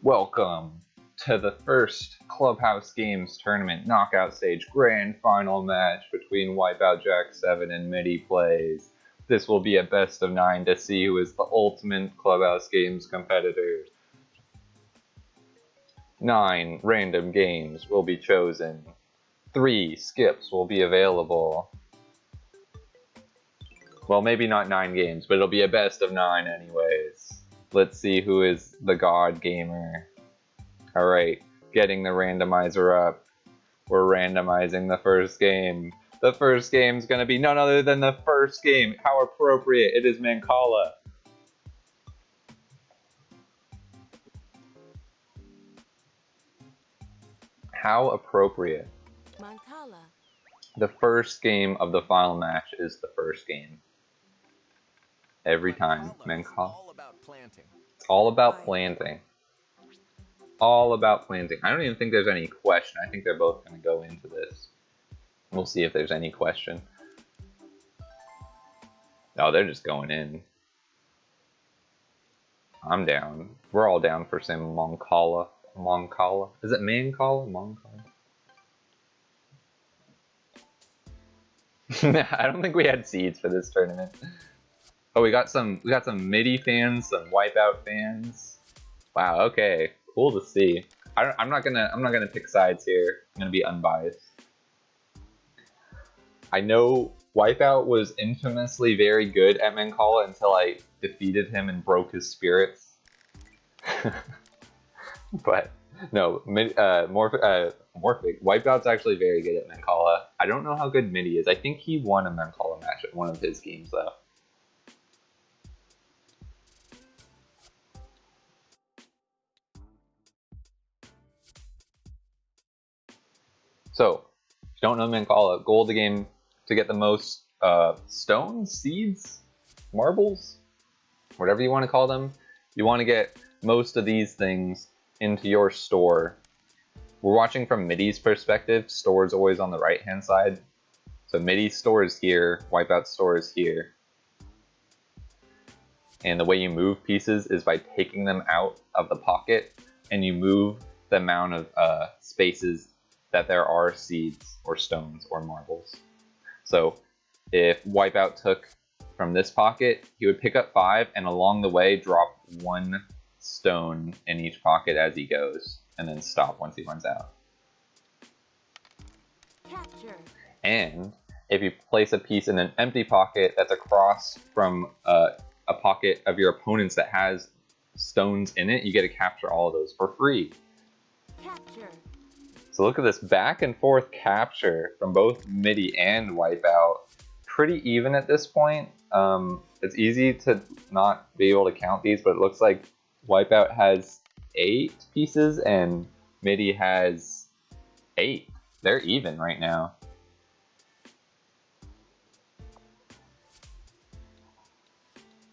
Welcome to the first Clubhouse Games Tournament Knockout Stage Grand Final match between Wipeoutjack7 and MidiPlayz. This will be a best of 9 to see who is the ultimate Clubhouse Games competitor. 9 random games will be chosen. 3 skips will be available. Well, maybe not 9 games, but it'll be a best of 9 anyways. Let's see who is the god gamer. Alright, getting the randomizer up. We're randomizing the first game. The first game's gonna be none other than the first game. How appropriate. It is Mancala. How appropriate. Mancala. The first game of the final match is the first game. Every time. Mancala. All about planting. It's all about planting. All about planting. I don't even think there's any question. I think they're both going to go into this. We'll see if there's any question. No, they're just going in. I'm down. We're all down for some Mancala. Mancala. Is it Mancala? Mancala? I don't think we had seeds for this tournament. Oh, we got some MIDI fans, some Wipeout fans. Wow, okay. Cool to see. I'm not gonna pick sides here. I'm gonna be unbiased. I know Wipeout was infamously very good at Mancala until I defeated him and broke his spirits. But no, Morphic. Wipeout's actually very good at Mancala. I don't know how good Midi is. I think he won a Mancala match at one of his games though. So, if you don't know Mancala, goal of the game to get the most stones, seeds, marbles, whatever you want to call them. You want to get most of these things into your store. We're watching from Midi's perspective. Store is always on the right hand side. So Midi's store is here, Wipeout's store is here. And the way you move pieces is by taking them out of the pocket and you move the amount of spaces that there are seeds or stones or marbles. So if Wipeout took from this pocket, he would pick up 5 and along the way drop 1 stone in each pocket as he goes and then stop once he runs out. Capture. And if you place a piece in an empty pocket that's across from a pocket of your opponent's that has stones in it, you get to capture all of those for free. Capture. So look at this back and forth capture from both Midi and Wipeout. Pretty even at this point. It's easy to not be able to count these, but it looks like Wipeout has 8 pieces and Midi has 8. They're even right now.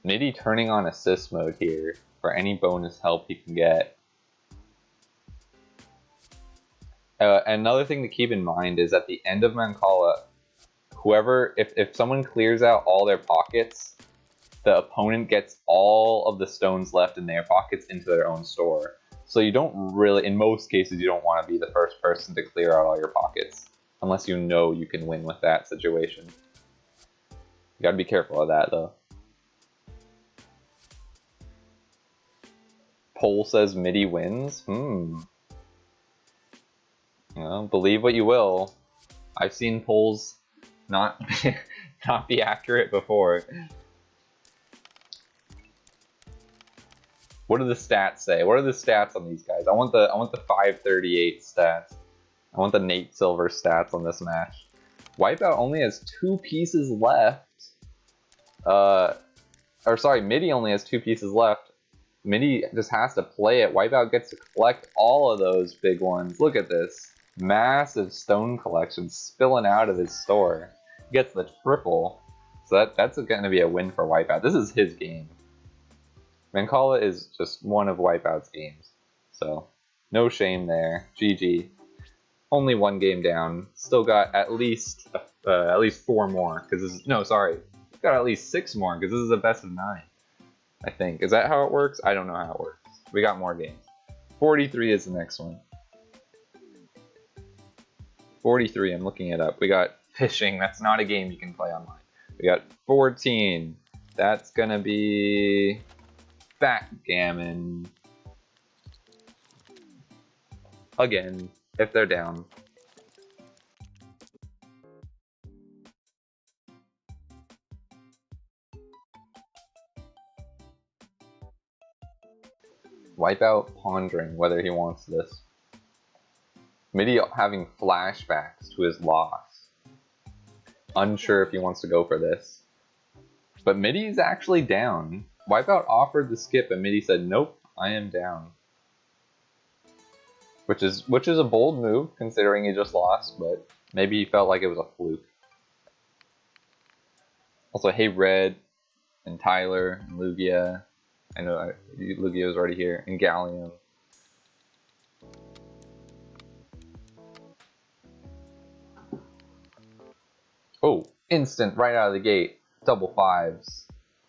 Midi turning on assist mode here for any bonus help he can get. Another thing to keep in mind is at the end of Mancala, if someone clears out all their pockets, the opponent gets all of the stones left in their pockets into their own store. So you don't really, in most cases, you don't want to be the first person to clear out all your pockets, unless you know you can win with that situation. You gotta be careful of that though. Poll says Midi wins. Well, believe what you will. I've seen polls not be accurate before. What do the stats say? What are the stats on these guys? I want the 538 stats. I want the Nate Silver stats on this match. Wipeout only has 2 pieces left. Midi only has 2 pieces left. Midi just has to play it. Wipeout gets to collect all of those big ones. Look at this. Massive stone collection spilling out of his store. He gets the triple. So that's going to be a win for Wipeout. This is his game. Mancala is just one of Wipeout's games. So, no shame there. GG. Only 1 game down. Still got at least 4 more. Got at least 6 more because this is a best of 9. I think. Is that how it works? I don't know how it works. We got more games. 43 is the next one. 43, I'm looking it up. We got fishing, that's not a game you can play online. We got 14, that's gonna be backgammon. Again, if they're down. Wipeout pondering whether he wants this. Midi having flashbacks to his loss. Unsure if he wants to go for this. But Midi's actually down. Wipeout offered the skip and Midi said, nope, I am down. Which is a bold move considering he just lost, but maybe he felt like it was a fluke. Also, hey Red and Tyler and Lugia. I know Lugia was already here. And Gallium. Oh, instant right out of the gate. Double fives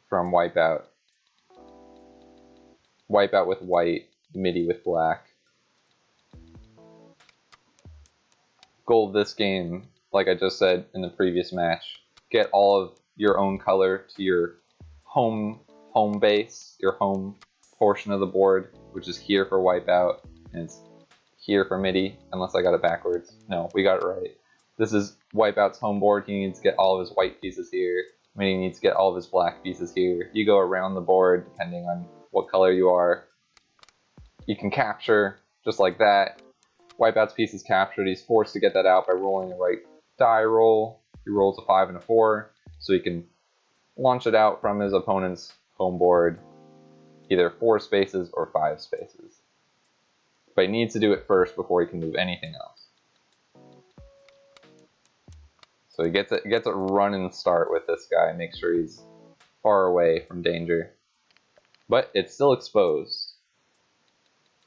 from Wipeout. Wipeout with white, Midi with black. Goal of this game, like I just said in the previous match, get all of your own color to your home base, your home portion of the board, which is here for Wipeout, and it's here for Midi, unless I got it backwards. No, we got it right. This is Wipeout's home board. He needs to get all of his white pieces here. Midi needs to get all of his black pieces here. You go around the board, depending on what color you are. You can capture, just like that. Wipeout's piece is captured. He's forced to get that out by rolling the right die roll. He rolls a 5 and a 4, so he can launch it out from his opponent's home board, either 4 spaces or 5 spaces. But he needs to do it first before he can move anything else. So he gets a run and start with this guy, make sure he's far away from danger. But it's still exposed.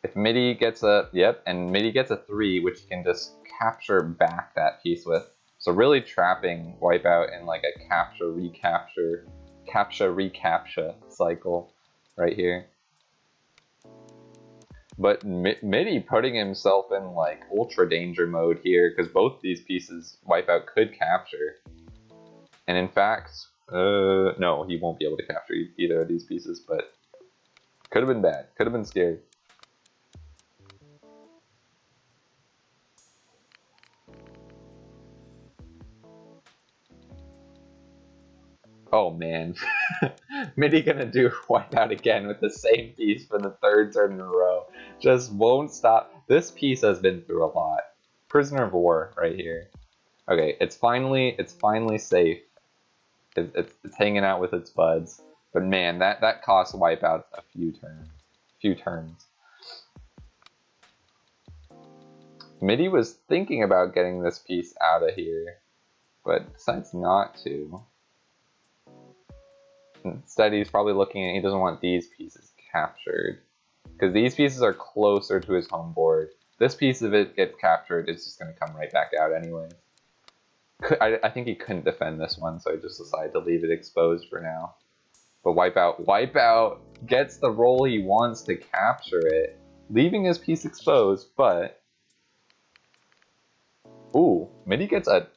If Midi gets Midi gets a 3, which he can just capture back that piece with. So really trapping Wipeout in like a capture, recapture cycle right here. But Midi putting himself in like ultra danger mode here, because both these pieces Wipeout could capture. And in fact, no, he won't be able to capture either of these pieces, but could have been bad, could have been scary. Oh man, Midi gonna do Wipeout again with the same piece for the 3rd turn in a row. Just won't stop. This piece has been through a lot. Prisoner of War right here. Okay, it's finally safe. It's hanging out with its buds. But man, that cost Wipeout a few turns. Midi was thinking about getting this piece out of here, but decides not to. Instead, he's probably looking at, he doesn't want these pieces captured, because these pieces are closer to his home board. This piece, if it gets captured, it's just going to come right back out anyways. I think he couldn't defend this one, so I just decided to leave it exposed for now. But Wipeout gets the roll he wants to capture it, leaving his piece exposed, but... Ooh, Midi gets a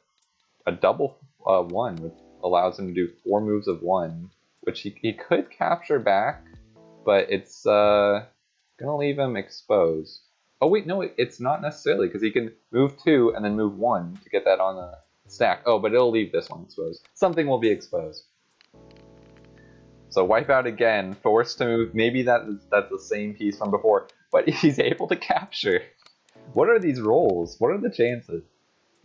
double 1, which allows him to do 4 moves of 1. Which he could capture back, but it's gonna leave him exposed. Oh wait, no, it's not necessarily, because he can move 2 and then move 1 to get that on the stack. Oh, but it'll leave this one exposed. Something will be exposed. So Wipeout again, forced to move. Maybe that's the same piece from before, but he's able to capture. What are these rolls? What are the chances?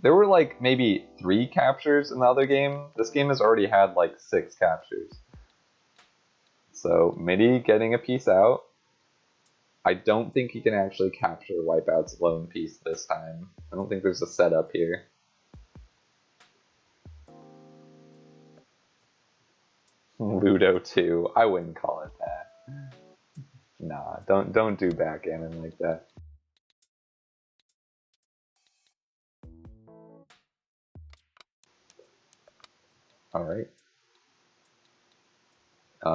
There were like maybe 3 captures in the other game. This game has already had like 6 captures. So Midi getting a piece out. I don't think he can actually capture Wipeout's lone piece this time. I don't think there's a setup here. Ludo 2. I wouldn't call it that. Nah, don't do backgammon like that. Alright.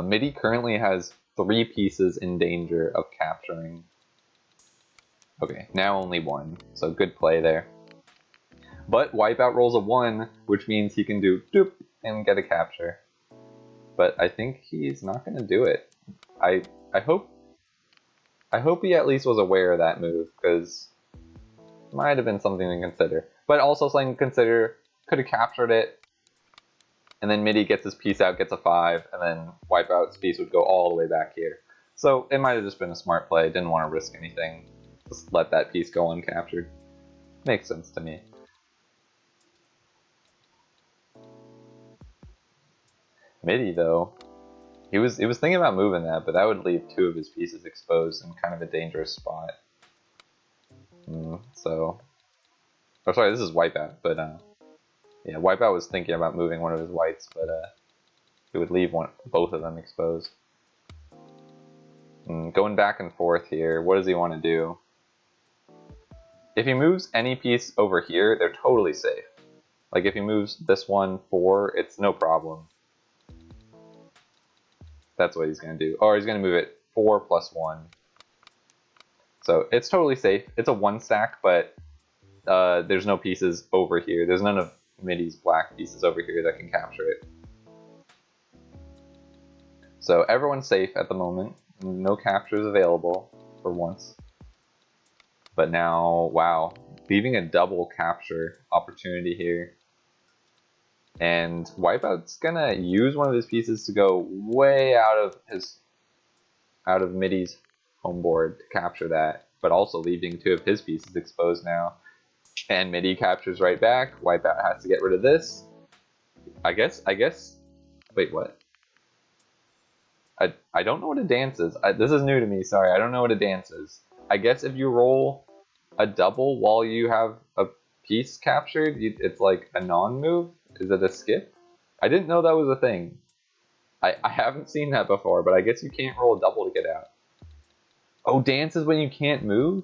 Midi currently has 3 pieces in danger of capturing. Okay, now only 1, so good play there. But Wipeout rolls a 1, which means he can do doop and get a capture. But I think he's not going to do it. I hope he at least was aware of that move, because it might have been something to consider. But also something to consider, could have captured it, and then Midi gets his piece out, gets a 5, and then Wipeout's piece would go all the way back here. So it might have just been a smart play, didn't want to risk anything. Just let that piece go uncaptured. Makes sense to me. Midi though, he was thinking about moving that, but that would leave 2 of his pieces exposed in kind of a dangerous spot. So, oh sorry, this is Wipeout, but yeah, Wipeout was thinking about moving one of his whites, but it would leave both of them exposed. Going back and forth here, what does he want to do? If he moves any piece over here, they're totally safe. Like if he moves this one 4, it's no problem. That's what he's going to do. Or he's going to move it 4 plus 1. So it's totally safe. It's a 1 stack, but there's no pieces over here. There's none of Midi's black pieces over here that can capture it. So everyone's safe at the moment. No captures available for once. But now, wow, leaving a double capture opportunity here. And Wipeout's gonna use one of his pieces to go way out of Midi's home board to capture that, but also leaving 2 of his pieces exposed now. And Midi captures right back. Wipeout has to get rid of this. I guess. Wait, what? I don't know what a dance is. This is new to me. Sorry, I don't know what a dance is. I guess if you roll a double while you have a piece captured, it's like a non-move. Is it a skip? I didn't know that was a thing. I haven't seen that before, but I guess you can't roll a double to get out. Oh, dance is when you can't move?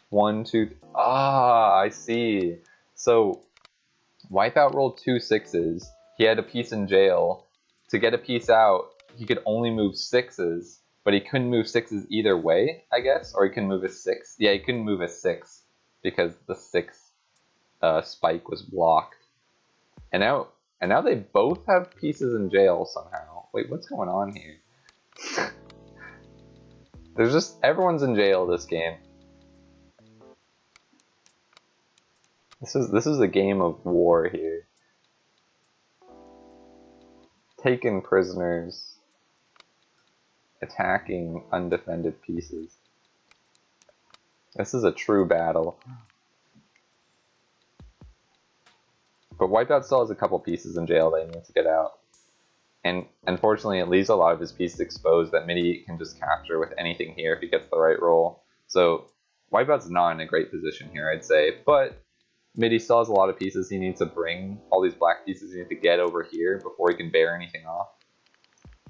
1, 2, I see. So, Wipeout rolled 2 6s. He had a piece in jail. To get a piece out, he could only move 6s, but he couldn't move 6s either way, I guess? Or he couldn't move a 6. Yeah, he couldn't move a 6 because the 6 spike was blocked. And now they both have pieces in jail somehow. Wait, what's going on here? There's just, everyone's in jail this game. This is a game of war here. Taking prisoners, attacking undefended pieces. This is a true battle. But Wipeout still has a couple pieces in jail that he needs to get out. And unfortunately, it leaves a lot of his pieces exposed that Midi can just capture with anything here if he gets the right roll. So Wipeout's not in a great position here, I'd say. But Midi still has a lot of pieces he needs to bring. All these black pieces he needs to get over here before he can bear anything off.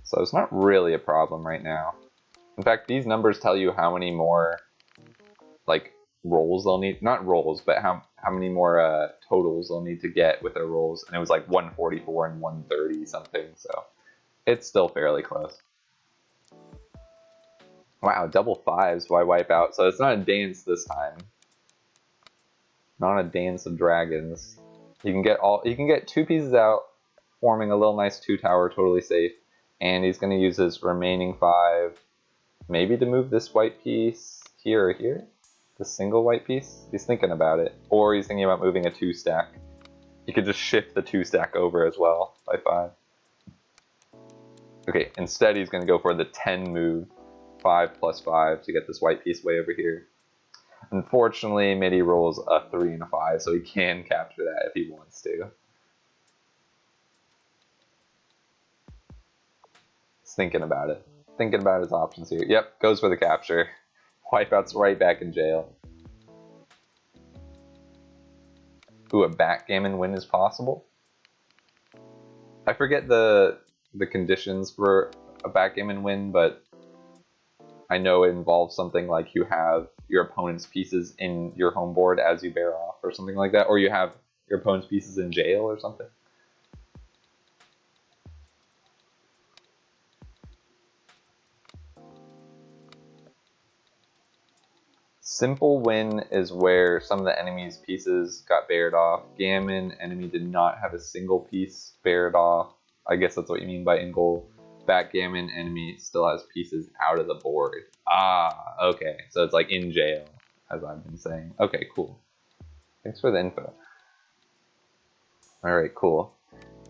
So it's not really a problem right now. In fact, these numbers tell you how many more, like, rolls they'll need. Not rolls, but how many more totals they'll need to get with their rolls. And it was like 144 and 130 something, so it's still fairly close. Wow, double 5s by Wipeout. So it's not a dance this time. Not a dance of dragons. You can get 2 pieces out, forming a little nice 2-tower, totally safe. And he's going to use his remaining 5, maybe to move this white piece here or here. The single white piece. He's thinking about it. Or he's thinking about moving a 2-stack. He could just shift the 2-stack over as well by 5. Okay, instead he's going to go for the 10 move, 5 plus 5 to get this white piece way over here. Unfortunately, Midi rolls a 3 and a 5, so he can capture that if he wants to. He's thinking about it. Thinking about his options here. Yep, goes for the capture. Wipeout's right back in jail. Ooh, a backgammon win is possible? I forget the conditions for a backgammon win, but I know it involves something like you have your opponent's pieces in your home board as you bear off or something like that, or you have your opponent's pieces in jail or something. Simple win is where some of the enemy's pieces got bared off. Gammon, enemy did not have a single piece bared off. I guess that's what you mean by in goal. Backgammon, enemy still has pieces out of the board. Ah, okay. So it's like in jail, as I've been saying. Okay, cool. Thanks for the info. Alright, cool.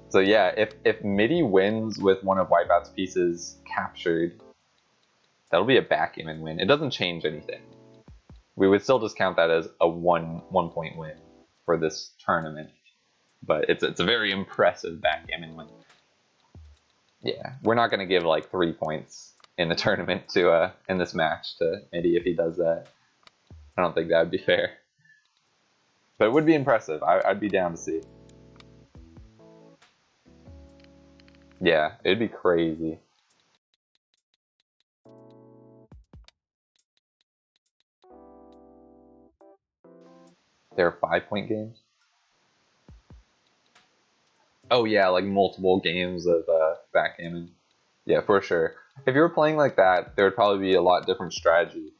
So yeah, if Midi wins with one of Wipeout's pieces captured, that'll be a backgammon win. It doesn't change anything. We would still just count that as a one point win for this tournament. But it's a very impressive backgammon win. Yeah, we're not gonna give like 3 points in the tournament to in this match to Midi if he does that. I don't think that would be fair. But it would be impressive. I'd be down to see. Yeah, it'd be crazy. There are 5-point games? Oh yeah, like multiple games of backgammon. Yeah, for sure. If you were playing like that, there would probably be a lot different strategy.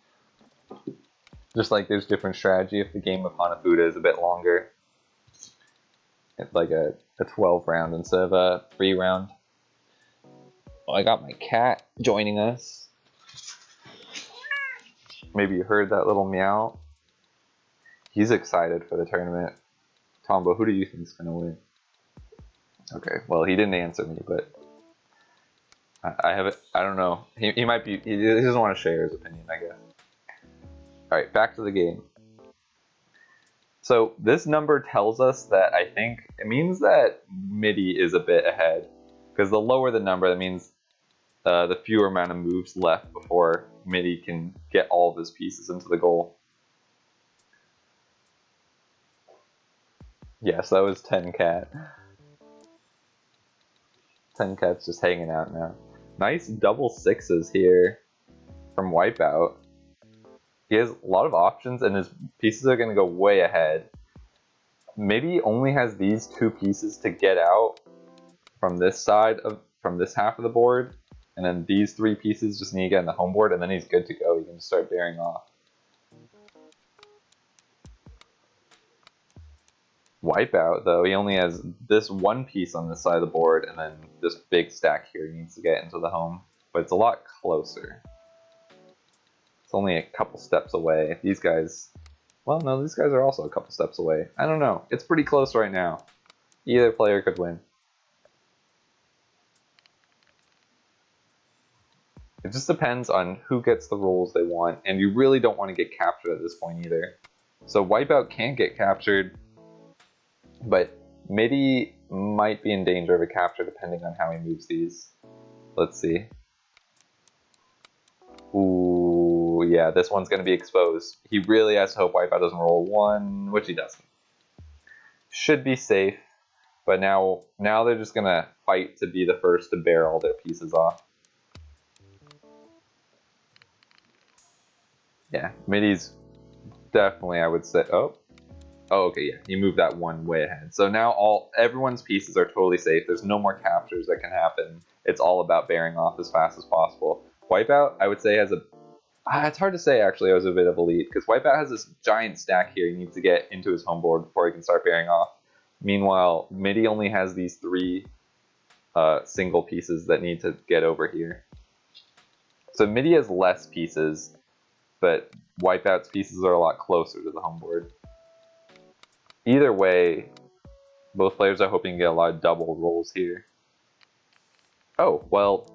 Just like there's different strategy if the game of Hanafuda is a bit longer. It's like a 12 round instead of a 3 round. Oh, I got my cat joining us. Maybe you heard that little meow. He's excited for the tournament. Tombo, who do you think is going to win? Okay, well, he didn't answer me, but I have it. I don't know. He might be. He doesn't want to share his opinion, I guess. All right, back to the game. So this number tells us that I think it means that Midi is a bit ahead, because the lower the number, that means the fewer amount of moves left before Midi can get all of his pieces into the goal. Yes, that was 10 cat. 10 cat's just hanging out now. Nice double sixes here from Wipeout. He has a lot of options and his pieces are going to go way ahead. Maybe he only has these 2 pieces to get out from this side from this half of the board, and then these 3 pieces just need to get in the home board, and then he's good to go. He can just start bearing off. Wipeout, though, he only has this 1 piece on this side of the board, and then this big stack here he needs to get into the home. But it's a lot closer. It's only a couple steps away. These guys, well, no, these guys are also a couple steps away. I don't know. It's pretty close right now. Either player could win. It just depends on who gets the rolls they want, and you really don't want to get captured at this point either. So Wipeout can't get captured, but Midi might be in danger of a capture depending on how he moves these. Let's see. Ooh, yeah, this one's going to be exposed. He really has to hope Wipeout doesn't roll 1, which he doesn't. Should be safe, but now they're just going to fight to be the first to bear all their pieces off. Yeah, Midi's definitely, I would say, oh, okay, yeah, he moved that 1 way ahead. So now everyone's pieces are totally safe. There's no more captures that can happen. It's all about bearing off as fast as possible. Wipeout, I would say, has a... it's hard to say, actually. I was a bit of a lead, because Wipeout has this giant stack here he needs to get into his home board before he can start bearing off. Meanwhile, Midi only has these 3 single pieces that need to get over here. So Midi has less pieces, but Wipeout's pieces are a lot closer to the home board. Either way, both players are hoping to get a lot of double rolls here. Oh, well,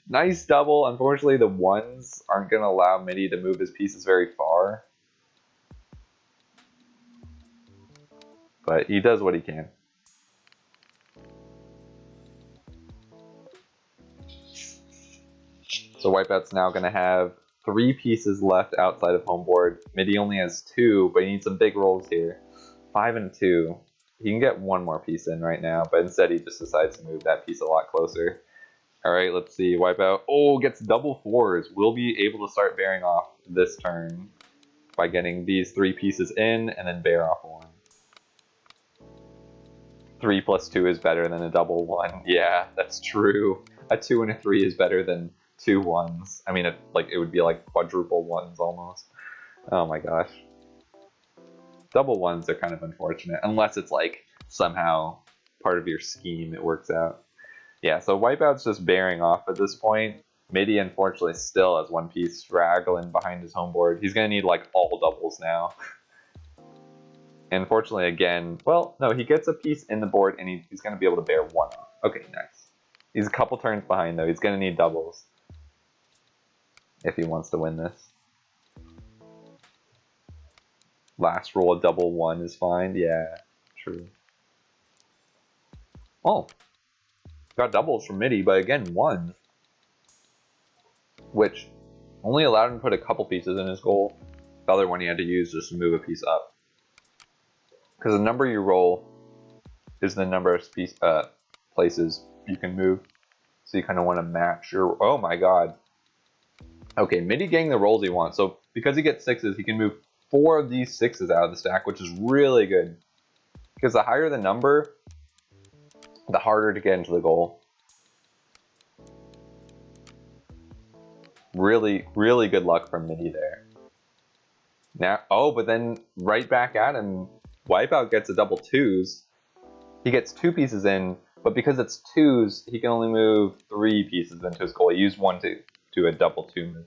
nice double. Unfortunately, the 1s aren't going to allow Midi to move his pieces very far. But he does what he can. So Wipeout's now going to have 3 pieces left outside of home board. Midi only has 2, but he needs some big rolls here. 5 and 2. He can get 1 more piece in right now, but instead he just decides to move that piece a lot closer. Alright, let's see. Wipeout. Oh, gets double 4s. We'll be able to start bearing off this turn by getting these 3 pieces in and then bear off 1. 3 plus 2 is better than a double 1. Yeah, that's true. A 2 and a 3 is better than 2 1s. I mean, it would be like quadruple 1s almost. Oh my gosh. Double ones are kind of unfortunate, unless it's like somehow part of your scheme it works out. Yeah, so Wipeout's just bearing off at this point. Midi, unfortunately, still has one piece straggling behind his home board. He's going to need like all doubles now. And unfortunately, again, well, no, he gets a piece in the board and he's going to be able to bear one off. Okay, nice. He's a couple turns behind though. He's going to need doubles if he wants to win this. Last roll, a double one is fine. Yeah, true. Oh, got doubles from Midi, but again, ones. Which only allowed him to put a couple pieces in his goal. The other one he had to use just to move a piece up. Because the number you roll is the number of places you can move. So you kind of want to match your... Oh my god. Okay, Midi getting the rolls he wants. So because he gets sixes, he can move 4 of these sixes out of the stack, which is really good. Because the higher the number, the harder to get into the goal. Really, really good luck from Midi there. Now, oh, but then right back at him, Wipeout gets a double twos. He gets 2 pieces in, but because it's twos, he can only move 3 pieces into his goal. He used 1 to do a double 2 move.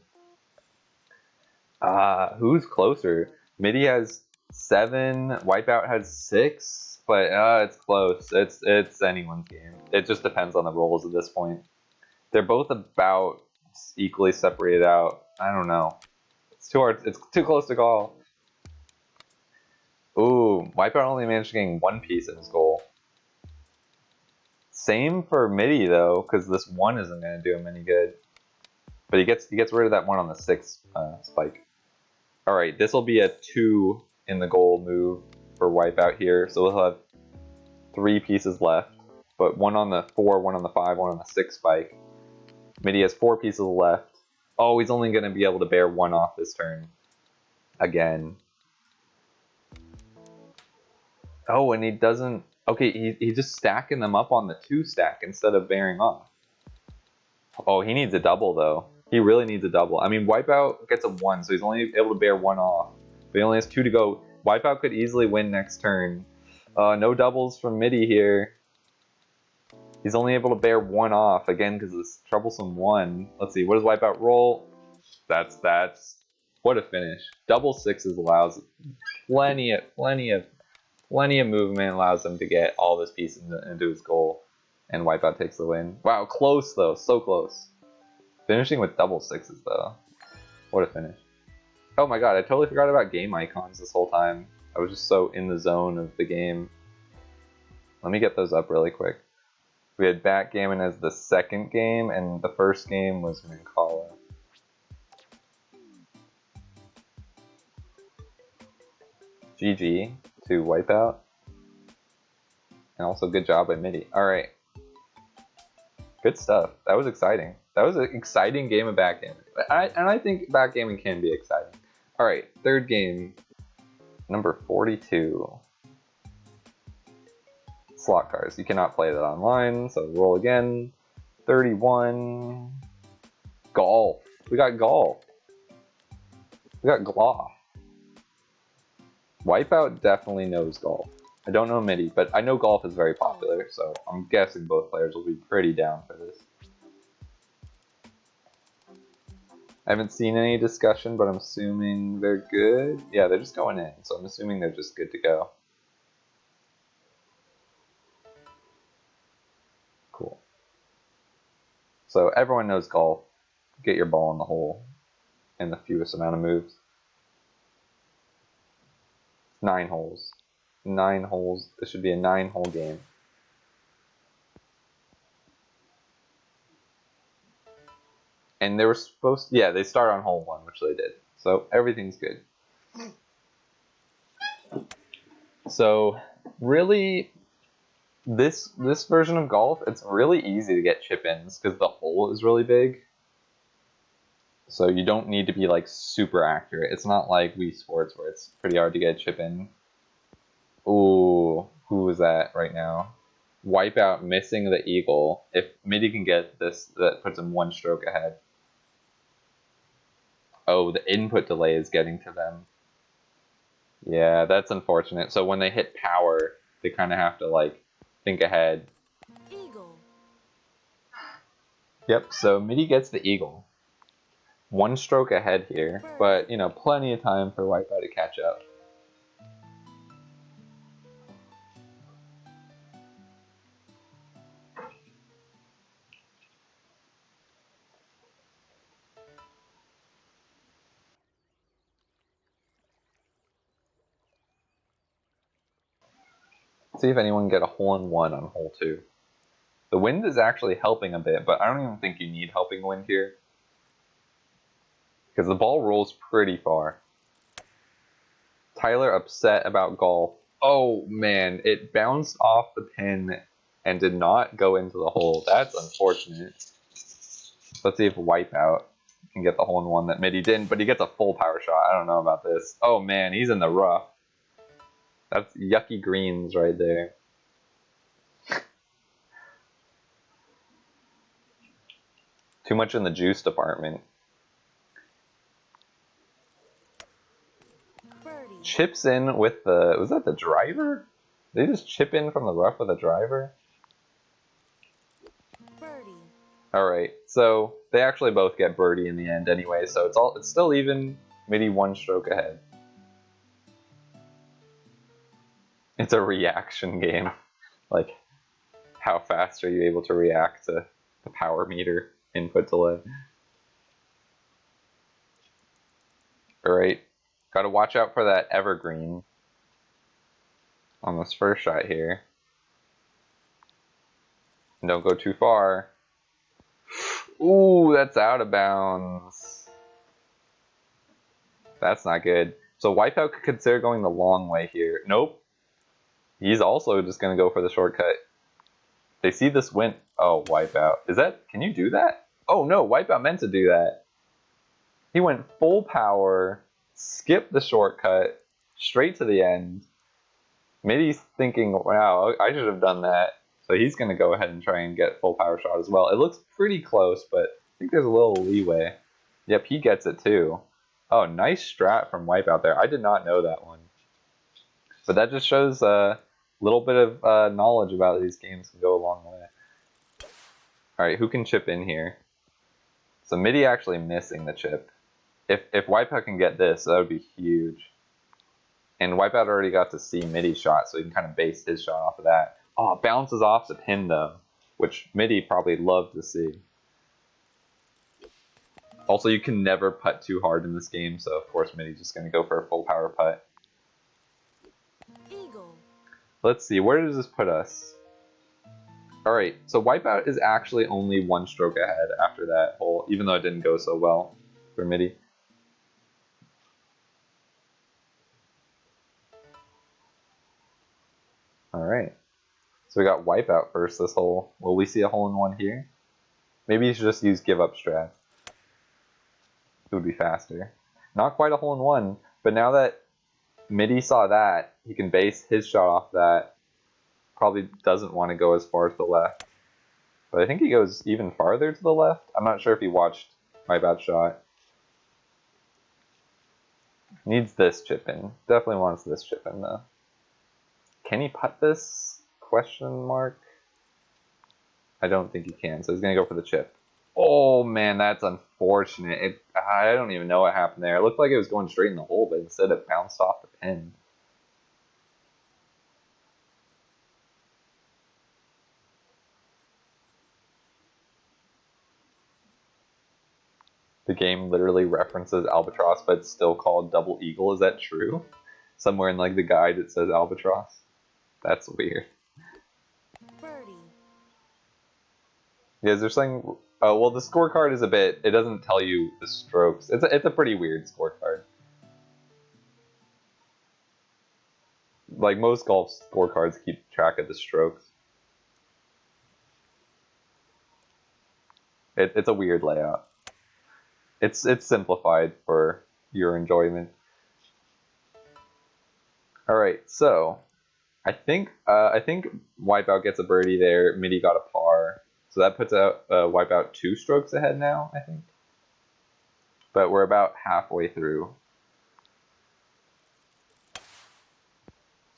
Who's closer? Midi has 7, Wipeout has 6, but it's close. It's anyone's game. It just depends on the rolls at this point. They're both about equally separated out. I don't know. It's too hard. It's too close to call. Ooh, Wipeout only managed to gain 1 piece in his goal. Same for Midi though, because this 1 isn't going to do him any good. But he gets rid of that 1 on the 6 spike. All right, this will be a 2 in the goal move for Wipeout here, so we'll have 3 pieces left. But 1 on the 4, 1 on the 5, 1 on the 6 spike. Midi has 4 pieces left. Oh, he's only going to be able to bear 1 off this turn. Again. Oh, and he doesn't... Okay, he's just stacking them up on the 2 stack instead of bearing off. Oh, he needs a double though. He really needs a double. I mean, Wipeout gets a 1, so he's only able to bear 1 off. But he only has 2 to go. Wipeout could easily win next turn. No doubles from Midi here. He's only able to bear 1 off, again, because of this troublesome 1. Let's see, what does Wipeout roll? That's... What a finish. Double 6s allows plenty of movement, allows him to get all of his pieces into his goal. And Wipeout takes the win. Wow, close though, so close. Finishing with double 6s though. What a finish. Oh my god, I totally forgot about game icons this whole time. I was just so in the zone of the game. Let me get those up really quick. We had Backgammon as the second game, and the first game was Mancala. GG to Wipeout. And also good job by Midi. Alright. Good stuff. That was exciting. That was an exciting game of backgammon. And I think backgammon can be exciting. Alright, third game. Number 42. Slot cards. You cannot play that online, so roll again. 31. Golf. We got golf. We got Gloff. Wipeout definitely knows golf. I don't know Midi, but I know golf is very popular, so I'm guessing both players will be pretty down for this. I haven't seen any discussion, but I'm assuming they're good. Yeah, they're just going in, so I'm assuming they're just good to go. Cool. So everyone knows golf. Get your ball in the hole in the fewest amount of moves. 9 holes. 9 holes. This should be a 9-hole game. And they were supposed to, yeah, they start on hole 1, which they did. So everything's good. So really, this version of golf, it's really easy to get chip-ins because the hole is really big. So you don't need to be like super accurate. It's not like Wii Sports where it's pretty hard to get a chip-in. Ooh, who is that right now? Wipeout missing the eagle. If Midi can get this, that puts him 1 stroke ahead. Oh, the input delay is getting to them. Yeah, that's unfortunate. So when they hit power, they kind of have to like think ahead. Eagle. Yep, so Midi gets the eagle. 1 stroke ahead here, but you know, plenty of time for Wipeout to catch up. See if anyone can get a hole-in-one on hole 2. The wind is actually helping a bit, but I don't even think you need helping wind here. Because the ball rolls pretty far. Tyler upset about golf. Oh man, it bounced off the pin and did not go into the hole. That's unfortunate. Let's see if Wipeout can get the hole-in-one that Midi didn't, but he gets a full power shot. I don't know about this. Oh man, he's in the rough. That's yucky greens right there. Too much in the juice department. Birdie. Chips in with the, was that the driver? Did they just chip in from the rough with a driver? Birdie. Alright, so they actually both get birdie in the end anyway, so it's still even. Midi 1 stroke ahead. It's a reaction game. Like, how fast are you able to react to the power meter input delay? Alright, gotta watch out for that evergreen on this first shot here. And don't go too far. Ooh, that's out of bounds. That's not good. So Wipeout could consider going the long way here. Nope. He's also just gonna go for the shortcut. They see this win. Oh, Wipeout. Is that, can you do that? Oh no, Wipeout meant to do that. He went full power, skipped the shortcut, straight to the end. Midi's thinking, wow, I should have done that. So he's going to go ahead and try and get full power shot as well. It looks pretty close, but I think there's a little leeway. Yep, he gets it too. Oh, nice strat from Wipeout there. I did not know that one. But that just shows a little bit of knowledge about these games can go a long way. Alright, who can chip in here? So Midi actually missing the chip. If Wipeout can get this, that would be huge. And Wipeout already got to see Midi's shot, so he can kind of base his shot off of that. Oh, it bounces off the pin though, which Midi probably loved to see. Also, you can never putt too hard in this game, so of course Midi's just going to go for a full power putt. Eagle. Let's see, where does this put us? Alright, so Wipeout is actually only 1 stroke ahead after that hole, even though it didn't go so well for Midi. Alright, so we got Wipeout first this hole. Will we see a hole-in-one here? Maybe you should just use give up strat. It would be faster. Not quite a hole-in-one, but now that Midi saw that, he can base his shot off that. Probably doesn't want to go as far to the left. But I think he goes even farther to the left. I'm not sure if he watched Wipeout's shot. Needs this chip in. Definitely wants this chip in though. Can he putt this? Question mark. I don't think he can, so he's gonna go for the chip. Oh man, that's unfortunate. I don't even know what happened there. It looked like it was going straight in the hole, but instead it bounced off the pin. The game literally references albatross, but it's still called double eagle. Is that true? Somewhere in like the guide it says albatross. That's weird. Birdie. Yeah, is there something? Oh, well, the scorecard is a bit. It doesn't tell you the strokes. It's a pretty weird scorecard. Like most golf scorecards keep track of the strokes. It's a weird layout. It's simplified for your enjoyment. All right, so I think Wipeout gets a birdie there. Midi got a par, so that puts out Wipeout 2 strokes ahead now. I think. but we're about halfway through.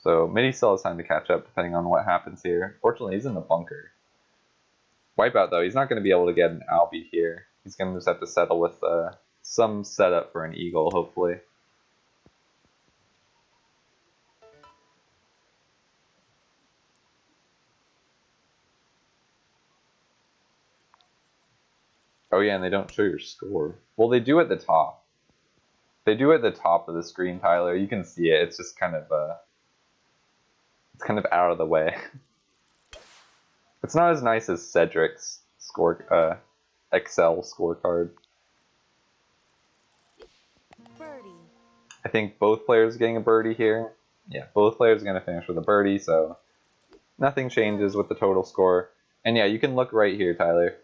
So Midi still has time to catch up depending on what happens here. Fortunately, he's in the bunker. Wipeout though, he's not going to be able to get an Albie here. He's going to just have to settle with some setup for an Eagle, hopefully. Oh yeah, and they don't show your score. Well, they do at the top. They do at the top of the screen, Tyler. You can see it. It's just kind of it's kind of out of the way. It's not as nice as Cedric's score Excel scorecard. Birdie. I think both players are getting a birdie here. Yeah, both players are going to finish with a birdie, so nothing changes with the total score. And yeah, you can look right here, Tyler.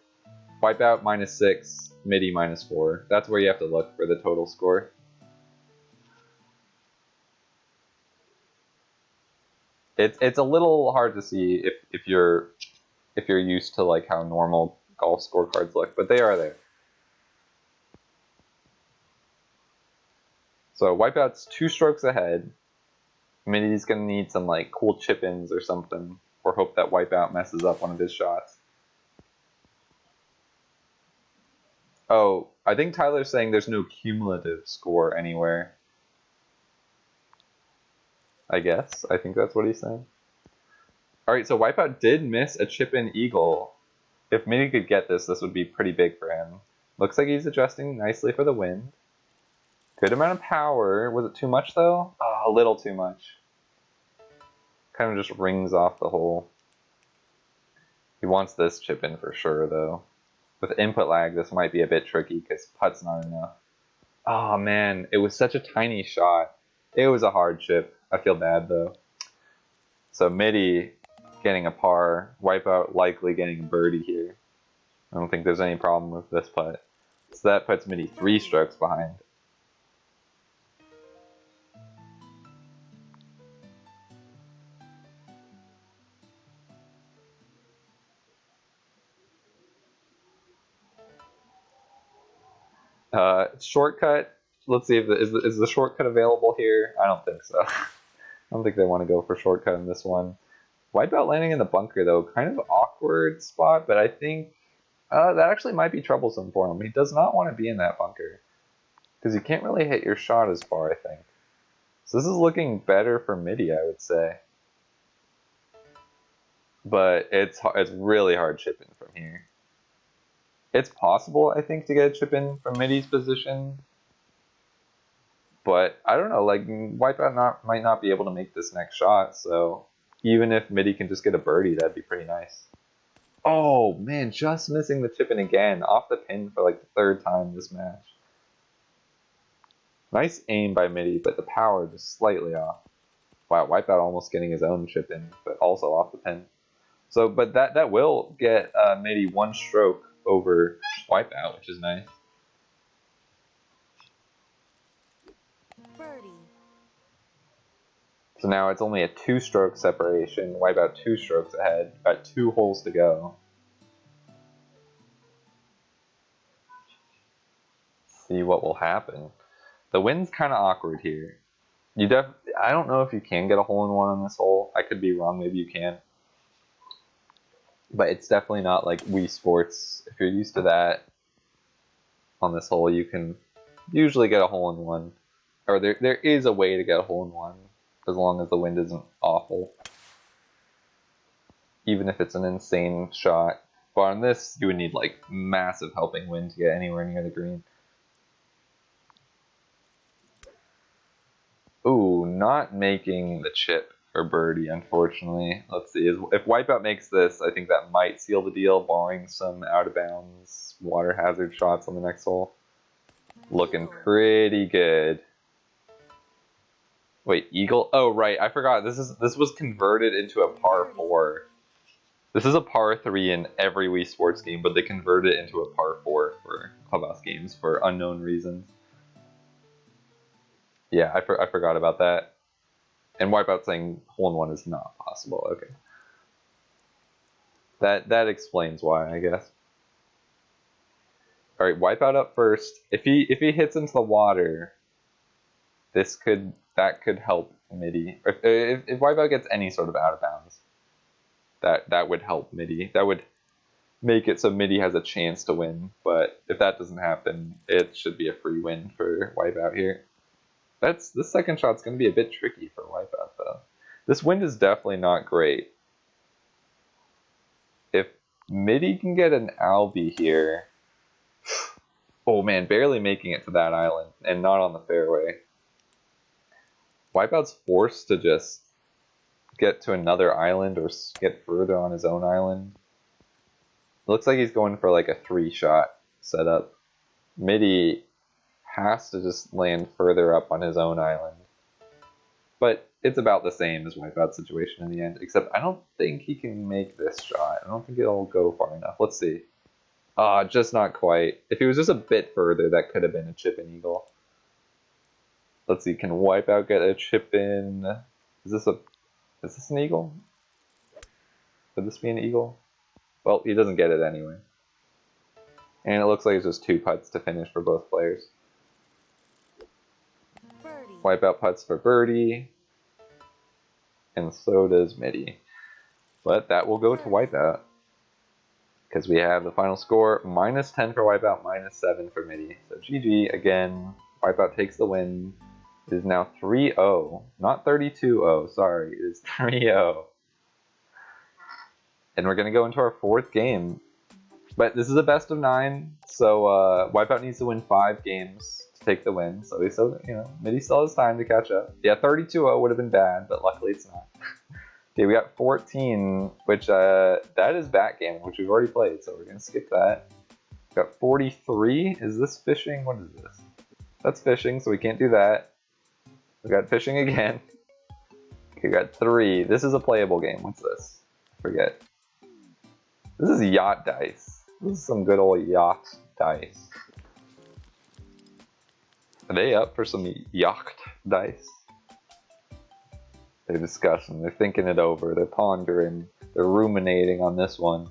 Wipeout -6, Midi -4. That's where you have to look for the total score. It's a little hard to see if you're used to like how normal golf scorecards look, but they are there. So Wipeout's 2 strokes ahead. Midi's gonna need some like cool chip-ins or something, or hope that Wipeout messes up one of his shots. Oh, I think Tyler's saying there's no cumulative score anywhere. I guess. I think that's what he's saying. Alright, so Wipeout did miss a chip-in Eagle. If Midi could get this, this would be pretty big for him. Looks like he's adjusting nicely for the wind. Good amount of power. Was it too much though? Oh, a little too much. Kind of just rings off the hole. He wants this chip in for sure though. With input lag, this might be a bit tricky because putt's not enough. Oh man, it was such a tiny shot. It was a hard chip. I feel bad though. So Midi getting a par, Wipeout likely getting a birdie here. I don't think there's any problem with this putt. So that puts Midi 3 strokes behind. Shortcut. Let's see if is the shortcut available here. I don't think so. I don't think they want to go for shortcut in this one. Wipeout landing in the bunker though, kind of awkward spot, but I think that actually might be troublesome for him. He does not want to be in that bunker because you can't really hit your shot as far, I think. So this is looking better for Midi, I would say. But it's really hard chipping from here. It's possible, I think, to get a chip in from Midi's position. But I don't know, like Wipeout might not be able to make this next shot, so even if Midi can just get a birdie, that'd be pretty nice. Oh man, just missing the chip in again, off the pin for like the 3rd time this match. Nice aim by Midi, but the power just slightly off. Wow, Wipeout almost getting his own chip in, but also off the pin. So, but that will get Midi 1 stroke over Wipeout, which is nice. Birdie. So now it's only a 2-stroke separation. Wipeout 2 strokes ahead. Got 2 holes to go. See what will happen. The wind's kind of awkward here. I don't know if you can get a hole-in-one on this hole. I could be wrong. Maybe you can. But it's definitely not like Wii Sports. If you're used to that, on this hole you can usually get a hole-in-one. Or there is a way to get a hole-in-one, as long as the wind isn't awful. Even if it's an insane shot. But on this, you would need like massive helping wind to get anywhere near the green. Ooh, not making the chip for birdie, unfortunately. Let's see, if Wipeout makes this, I think that might seal the deal, barring some out-of-bounds water hazard shots on the next hole. Looking pretty good. Wait, Eagle? Oh, right, I forgot. This was converted into a par 4. This is a par 3 in every Wii Sports game, but they converted it into a par 4 for Clubhouse games for unknown reasons. Yeah, I forgot about that. And Wipeout saying hole-in-one is not possible. Okay. That explains why, I guess. All right, Wipeout up first. If he hits into the water, that could help Midi. If Wipeout gets any sort of out of bounds, that would help Midi. That would make it so Midi has a chance to win. But if that doesn't happen, it should be a free win for Wipeout here. This second shot's going to be a bit tricky for Wipeout though. This wind is definitely not great. If Midi can get an Albi here, oh man, barely making it to that island and not on the fairway. Wipeout's forced to just get to another island or get further on his own island. Looks like he's going for like a 3-shot setup. Midi has to just land further up on his own island. But it's about the same as Wipeout's situation in the end, except I don't think he can make this shot. I don't think it'll go far enough. Let's see. Just not quite. If he was just a bit further, that could have been a chip in eagle. Let's see, can Wipeout get a chip in? Is this an eagle? Could this be an eagle? Well, he doesn't get it anyway. And it looks like it's just 2 putts to finish for both players. Birdie. Wipeout putts for birdie. And so does Midi. But that will go to Wipeout. Because we have the final score, -10 for Wipeout, -7 for Midi. So GG, again, Wipeout takes the win. It is now 3-0. Not 32-0, sorry, it is 3-0. And we're going to go into our 4th game. But this is a best of 9, so Wipeout needs to win 5 games to take the win. So he still, Midi still has time to catch up. Yeah, 32-0 would have been bad, but luckily it's not. Okay, we got 14, which that is backgammon, which we've already played, so we're gonna skip that. We got 43. Is this fishing? What is this? That's fishing, so we can't do that. We got fishing again. Okay, we got 3. This is a playable game. What's this? I forget. This is yacht dice. This is some good old yacht dice. Are they up for some yacht dice? They're discussing, they're thinking it over, they're pondering, they're ruminating on this one.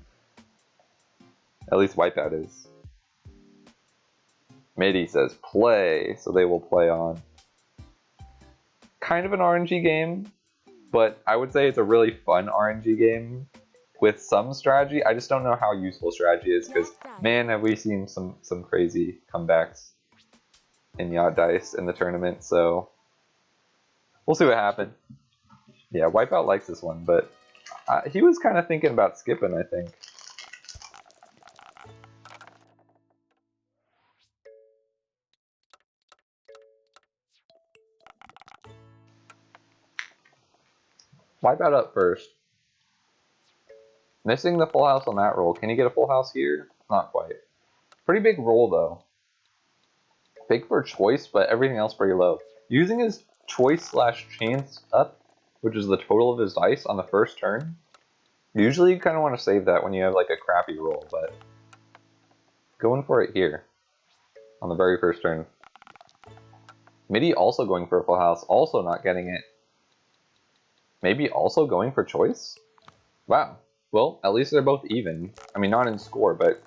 At least Wipeout is. Midi says play, so they will play on. Kind of an RNG game, but I would say it's a really fun RNG game with some strategy. I just don't know how useful strategy is, because man, have we seen some crazy comebacks in yacht dice in the tournament, so we'll see what happens. Yeah, Wipeout likes this one, but he was kind of thinking about skipping, I think. Wipeout up first. Missing the full house on that roll. Can he get a full house here? Not quite. Pretty big roll, though. Big for choice, but everything else pretty low. Using his choice/chance up, which is the total of his dice on the first turn. Usually you kind of want to save that when you have like a crappy roll, but going for it here on the very first turn. Midi also going for a full house, also not getting it. Maybe also going for choice? Wow. Well, at least they're both even. I mean, not in score, but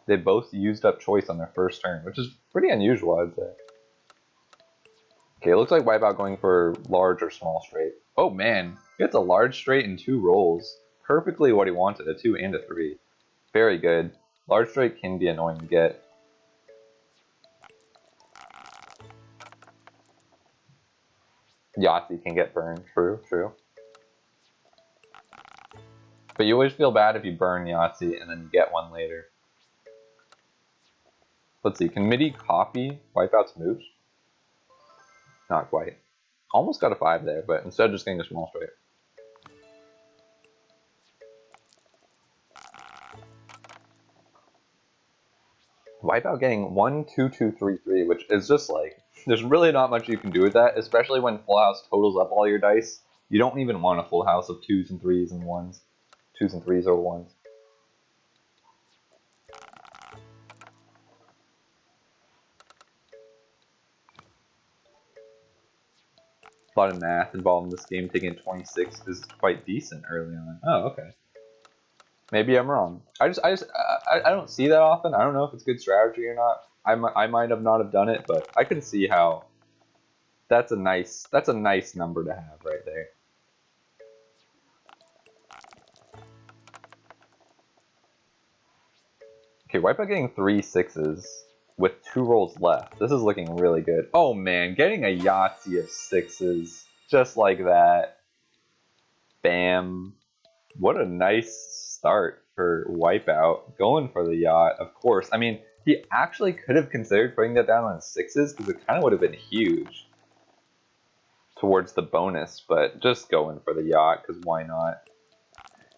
they both used up choice on their first turn, which is pretty unusual, I'd say. Okay, it looks like Wipeout going for large or small straight. Oh man, he gets a large straight in 2 rolls. Perfectly what he wanted, a 2 and a 3. Very good. Large straight can be annoying to get. Yahtzee can get burned, true. But you always feel bad if you burn Yahtzee and then you get one later. Let's see, can Midi copy Wipeout's moves? Not quite. Almost got a 5 there, but instead of just getting a small straight. Wipeout getting 1, 2, 2, 3, 3, which is just like, there's really not much you can do with that, especially when full house totals up all your dice. You don't even want a full house of 2s and 3s and 1s. 2s and 3s or 1s. A lot of math involved in this game. Taking 26 is quite decent early on. Oh, okay. Maybe I'm wrong. I don't see that often. I don't know if it's good strategy or not. I might have not have done it, but I can see how that's a nice number to have right there. Okay, Wipeout getting 3 6s with 2 rolls left. This is looking really good. Oh man, getting a Yahtzee of 6s just like that. Bam. What a nice start for Wipeout. Going for the yacht, of course. I mean, he actually could have considered putting that down on 6s because it kind of would have been huge towards the bonus, but just going for the yacht because why not?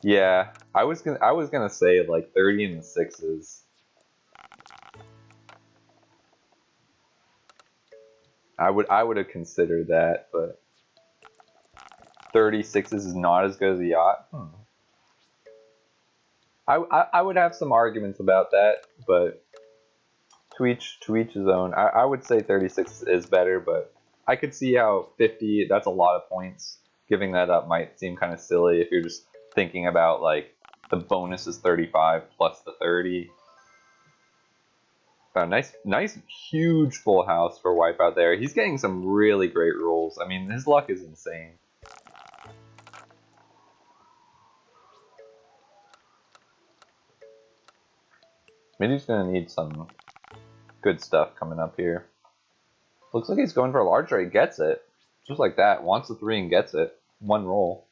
Yeah, I was gonna say like 30 in the 6s. I would have considered that, but 36s is not as good as a yacht. I would have some arguments about that, but to each his own. I would say 36 is better, but I could see how 50, that's a lot of points. Giving that up might seem kind of silly if you're just thinking about like the bonus is 35 plus the 30. Oh, nice huge full house for Wipeout there. He's getting some really great rolls. I mean, his luck is insane. Midi's gonna need some good stuff coming up here. Looks like he's going for a large rate, gets it. Just like that, wants the 3 and gets it. 1 roll.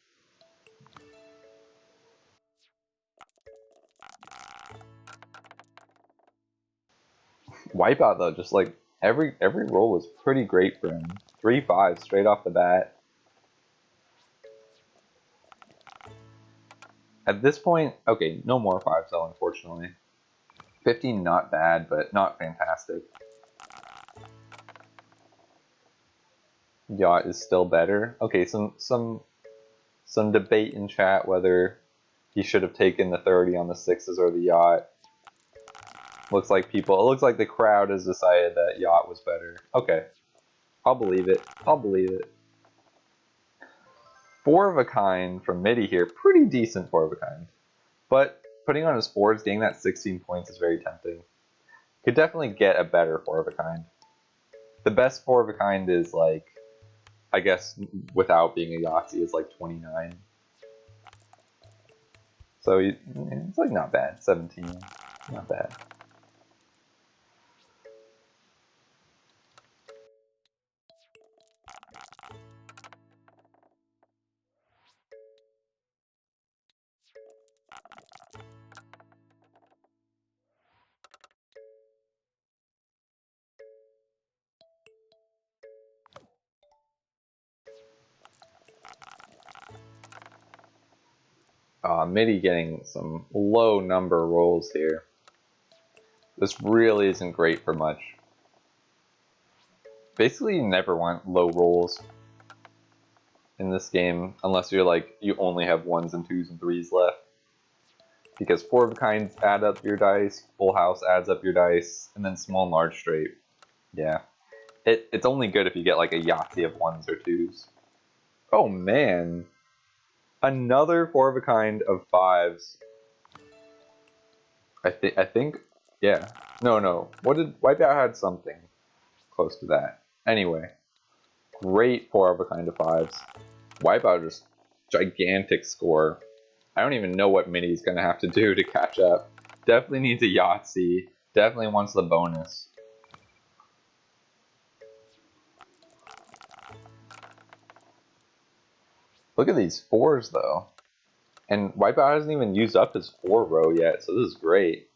Wipeout though, just like every roll was pretty great for him. 3 5s straight off the bat. At this point, okay, no more 5s though, unfortunately. 15 not bad, but not fantastic. Yacht is still better. Okay, some debate in chat whether he should have taken the 30 on the 6s or the yacht. It looks like the crowd has decided that yacht was better. Okay, I'll believe it. I'll believe it. 4 of a kind from Midi here. Pretty decent 4 of a kind. But putting on his 4s, getting that 16 points is very tempting. Could definitely get a better 4 of a kind. The best 4 of a kind is like, I guess without being a Yahtzee, is like 29. So it's like not bad. 17, not bad. Midi getting some low number rolls here. This really isn't great for much. Basically, you never want low rolls in this game unless you're like, you only have 1s and 2s and 3s left. Because 4 of a kinds add up your dice, full house adds up your dice, and then small and large straight. Yeah. It's only good if you get like a Yahtzee of 1s or 2s. Oh man. Another 4 of a kind of 5s. I think, yeah. No. What did Wipeout had something close to that. Anyway, great 4 of a kind of 5s. Wipeout just gigantic score. I don't even know what Midi's gonna have to do to catch up. Definitely needs a Yahtzee. Definitely wants the bonus. Look at these 4s though. And Wipeout hasn't even used up his 4 row yet, so this is great.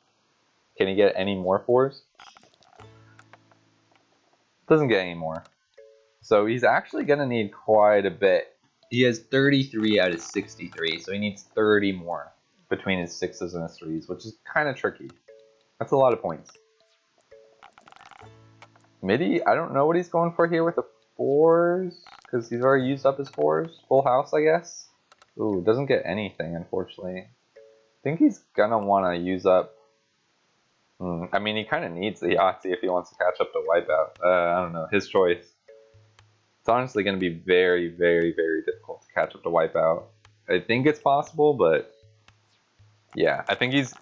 Can he get any more 4s? Doesn't get any more. So he's actually gonna need quite a bit. He has 33 out of 63, so he needs 30 more between his 6s and his 3s, which is kind of tricky. That's a lot of points. Midi, I don't know what he's going for here with the 4s, because he's already used up his 4s. Full house, I guess. Ooh, doesn't get anything, unfortunately. I think he's gonna want to use up... I mean, he kind of needs the Yahtzee if he wants to catch up to Wipeout. I don't know, his choice. It's honestly going to be very, very, very difficult to catch up to Wipeout. I think it's possible, but Yeah, I think he's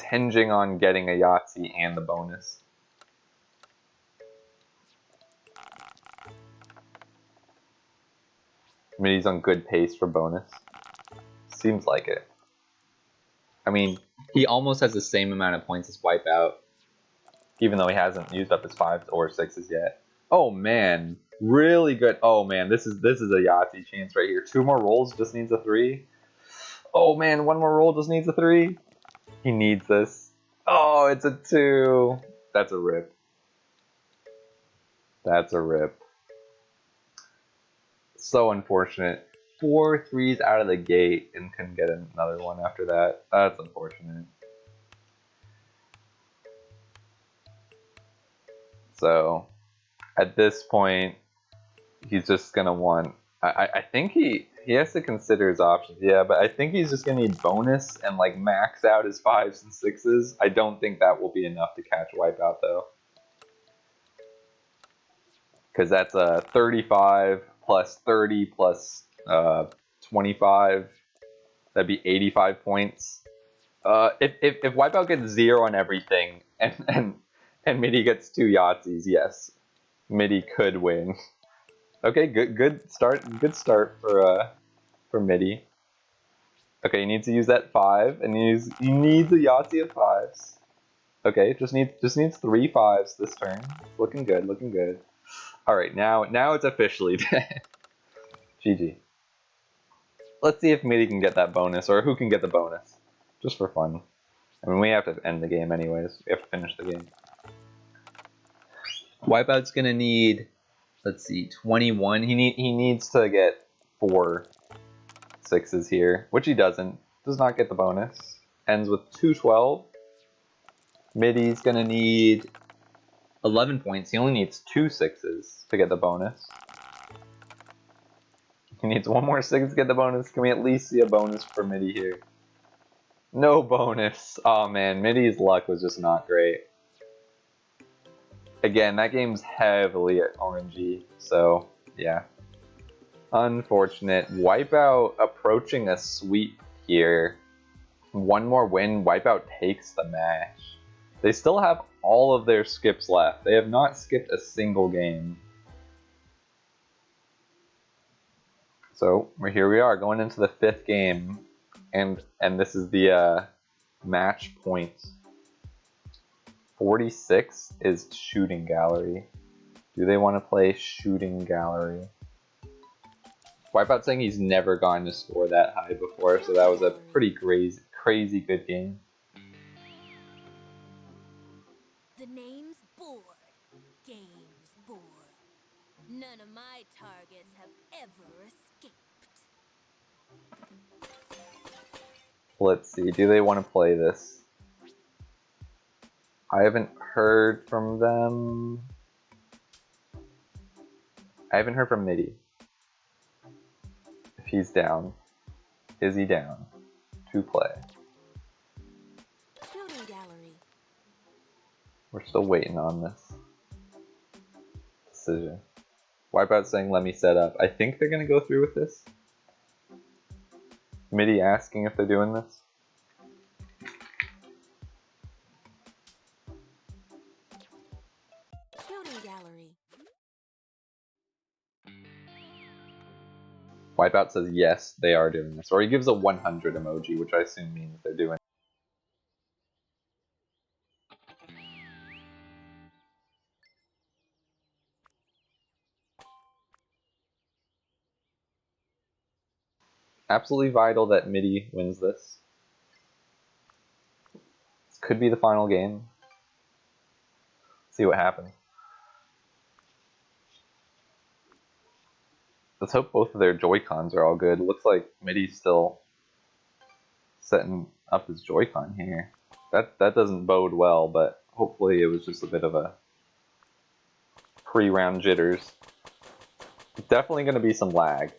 hinging on getting a Yahtzee and the bonus. I mean, he's on good pace for bonus. Seems like it. I mean, he almost has the same amount of points as Wipeout, even though he hasn't used up his 5s or 6s yet. Oh man, really good. Oh man, this is a Yahtzee chance right here. 2 more rolls, just needs a 3. Oh man, 1 more roll, just needs a 3. He needs this. Oh, it's a 2. That's a rip. That's a rip. So unfortunate. 4 3s out of the gate and couldn't get another one after that. That's unfortunate. So at this point, he's just gonna want. I think he has to consider his options. Yeah, but I think he's just gonna need bonus and like max out his 5s and 6s. I don't think that will be enough to catch Wipeout though, because that's a 35 plus 30 plus 25. That'd be 85 points. If Wipeout gets 0 on everything and Midi gets 2 Yahtzees, yes, Midi could win. Okay, good start for Midi. Okay, he needs to use that 5, and he needs a Yahtzee of 5s. Okay, just needs 3 5s this turn. Looking good, looking good. All right, now it's officially dead. GG. Let's see if Midi can get that bonus, or who can get the bonus, just for fun. I mean, we have to end the game anyways. We have to finish the game. Wipeout's gonna need, let's see, 21. He needs to get 4 6s here, which he doesn't. Does not get the bonus. Ends with 212. Midi's gonna need 11 points. He only needs 2 6s to get the bonus. He needs 1 more 6 to get the bonus. Can we at least see a bonus for Midi here? No bonus. Oh man, Midi's luck was just not great. Again, that game's heavily at RNG, so yeah. Unfortunate. Wipeout approaching a sweep here. 1 more win, Wipeout takes the match. They still have all of their skips left. They have not skipped a single game. So here we are going into the 5th game, and this is the match point. 46 is shooting gallery. Do they want to play shooting gallery? Wipeout saying he's never gotten to score that high before, so that was a pretty crazy good game. The name's board. Game's board. None of my targets have ever escaped. Let's see, do they want to play this? I haven't heard from them. I haven't heard from Midi. If he's down. Is he down to play? Shooting gallery. We're still waiting on this decision. Wipeout saying let me set up. I think they're going to go through with this. Midi asking if they're doing this. Shooting gallery. Wipeout says yes, they are doing this. Or he gives a 100 emoji, which I assume means they're doing it. Absolutely vital that Midi wins this. This could be the final game. See what happens. Let's hope both of their Joy-Cons are all good. It looks like Midi's still setting up his Joy-Con here. That doesn't bode well, but hopefully it was just a bit of a pre-round jitters. Definitely going to be some lag.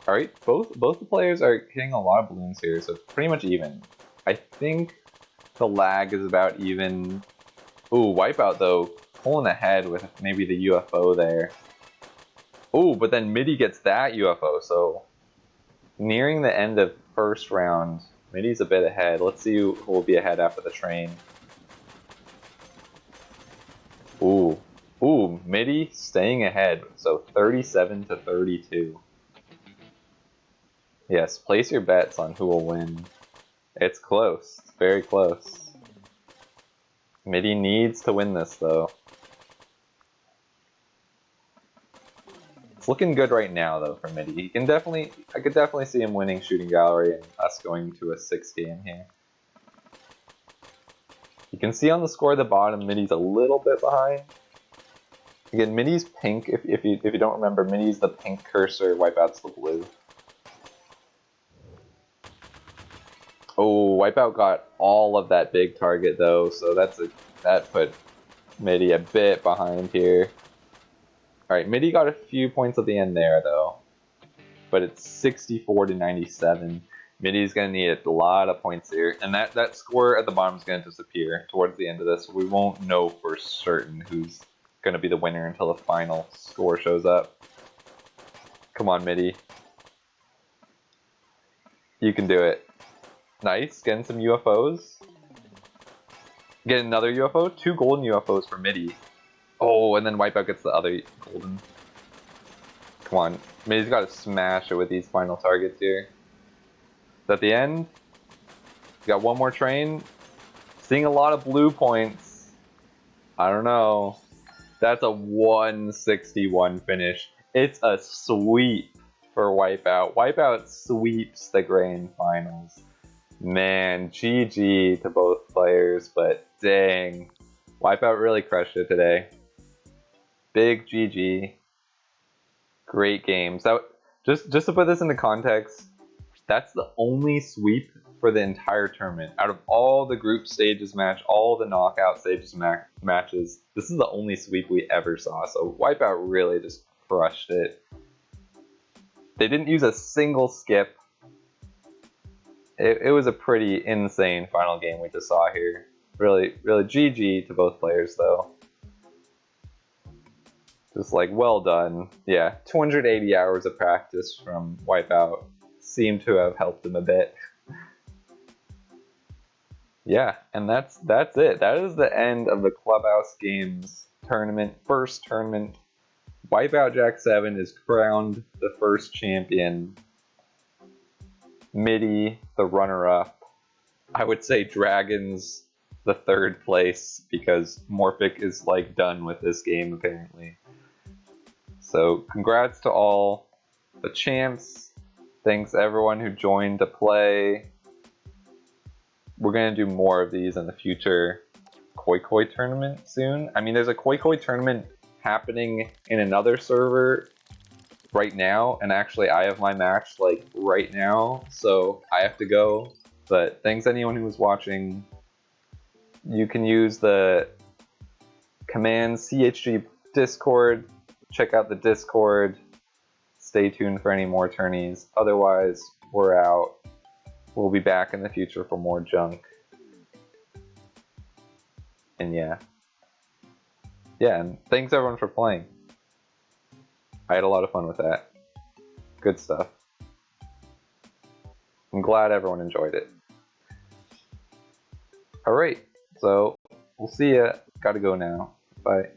Alright, both the players are hitting a lot of balloons here, so it's pretty much even. I think the lag is about even. Ooh, Wipeout though, pulling ahead with maybe the UFO there. Oh, but then Midi gets that UFO, so nearing the end of first round, Midi's a bit ahead. Let's see who will be ahead after the train. Ooh. Ooh, Midi staying ahead, so 37 to 32. Yes, place your bets on who will win. It's close. It's very close. Midi needs to win this, though. It's looking good right now, though, for Midi. He can I could definitely see him winning Shooting Gallery and us going to a 6-game here. You can see on the score at the bottom, Midi's a little bit behind. Again, Midi's pink. If you don't remember, Midi's the pink cursor. Wipeout's the blue. Oh, Wipeout got all of that big target though, so that put Midi a bit behind here. All right, Midi got a few points at the end there though, but it's 64 to 97. Midi's gonna need a lot of points here, and that score at the bottom is gonna disappear towards the end of this. We won't know for certain who's gonna be the winner until the final score shows up. Come on, Midi. You can do it. Nice, getting some UFOs. Get another UFO, 2 golden UFOs for Midi. Oh, and then Wipeout gets the other golden. Come on, Midi's got to smash it with these final targets here. At the end, we got one more train. Seeing a lot of blue points. I don't know. That's a 161 finish. It's a sweep for Wipeout. Wipeout sweeps the grand finals. Man, GG to both players, but dang. Wipeout really crushed it today. Big GG. Great games. Just to put this into context, that's the only sweep for the entire tournament. Out of all the group stages match, all the knockout stages matches, this is the only sweep we ever saw. So Wipeout really just crushed it. They didn't use a single skip. It was a pretty insane final game we just saw here. Really GG to both players though. Just like, well done. Yeah, 280 hours of practice from Wipeout seemed to have helped him a bit. Yeah, and that's it. That is the end of the Clubhouse Games tournament, first tournament. Wipeoutjack7 is crowned the first champion. Midi, the runner-up. I would say Dragons, the 3rd place, because Morphic is like done with this game apparently. So congrats to all the champs. Thanks everyone who joined to play. We're gonna do more of these in the future Koi Koi tournament soon. I mean, there's a Koi Koi tournament happening in another server right now, and actually I have my match like right now, so I have to go. But thanks anyone who was watching. You can use the command CHG Discord. Check out the Discord. Stay tuned for any more tourneys. Otherwise, we're out. We'll be back in the future for more junk. And yeah, and thanks everyone for playing. I had a lot of fun with that. Good stuff. I'm glad everyone enjoyed it. Alright, so we'll see ya. Gotta go now. Bye.